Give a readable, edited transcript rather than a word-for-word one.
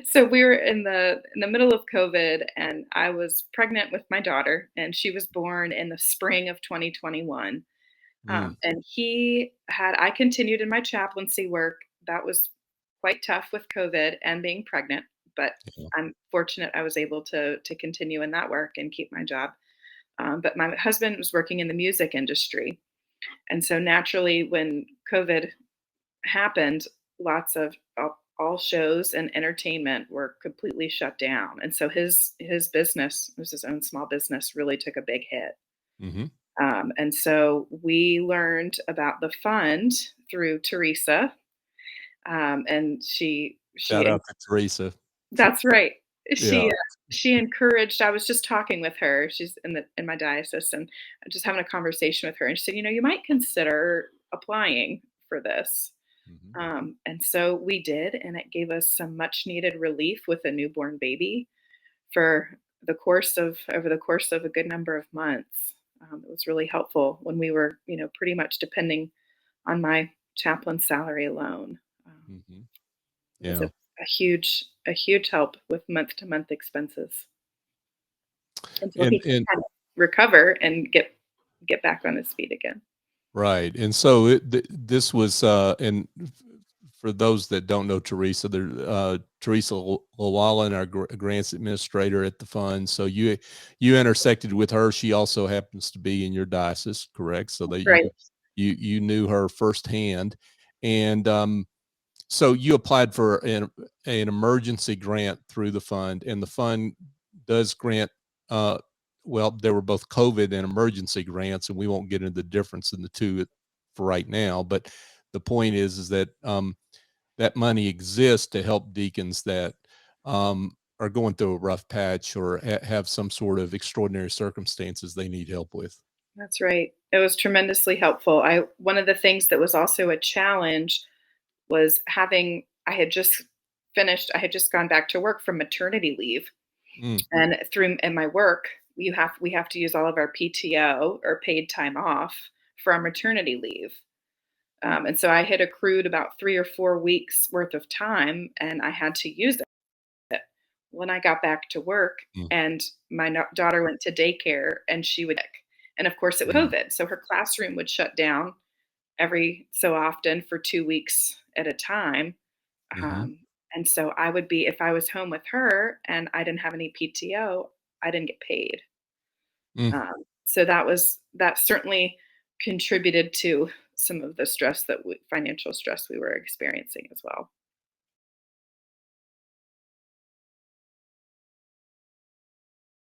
So we were in the middle of COVID, and I was pregnant with my daughter, and she was born in the spring of 2021. Mm, And I continued in my chaplaincy work. That was quite tough with COVID and being pregnant, but yeah. I'm fortunate I was able to continue in that work and keep my job. But my husband was working in the music industry, and so naturally, when COVID happened, lots of all shows and entertainment were completely shut down, and so his business, it was his own small business, really took a big hit. Mhm. And so we learned about the fund through Teresa, and Shout out to Teresa. that's right. Yeah. She encouraged. I was just talking with her. She's in my diocese, and just having a conversation with her. And she said, you might consider applying for this. Mhm. And so we did, and it gave us some much needed relief with a newborn baby for over the course of a good number of months. It was really helpful when we were, pretty much depending on my chaplain salary alone. Mhm. It was Yeah. a huge help with month to month expenses until he And had to recover and get back on his feet again. right, and so this was, and for those that don't know Teresa, Teresa Llewellyn, our grants administrator at the fund. So you intersected with her. She also happens to be in your diocese, correct? So that That's right. you knew her firsthand, and so you applied for an emergency grant through the fund, and the fund does grant. Uh, well, there were both COVID and emergency grants, and we won't get into the difference in the two for right now. But the point is that that money exists to help deacons that are going through a rough patch or have some sort of extraordinary circumstances they need help with. That's right. It was tremendously helpful. I One of the things that was also a challenge was having I had just gone back to work from maternity leave. Mm, And through in my work, we have to use all of our PTO or paid time off for our maternity leave. And so I had accrued about 3 or 4 weeks worth of time, and I had to use it when I got back to work. mm, And my daughter went to daycare, and she would, and of course it was mm, COVID, so her classroom would shut down every so often for 2 weeks at a time. mhm, Um, and so I would be if I was home with her and I didn't have any PTO, I didn't get paid. mm. So that certainly contributed to some of the stress financial stress we were experiencing as well.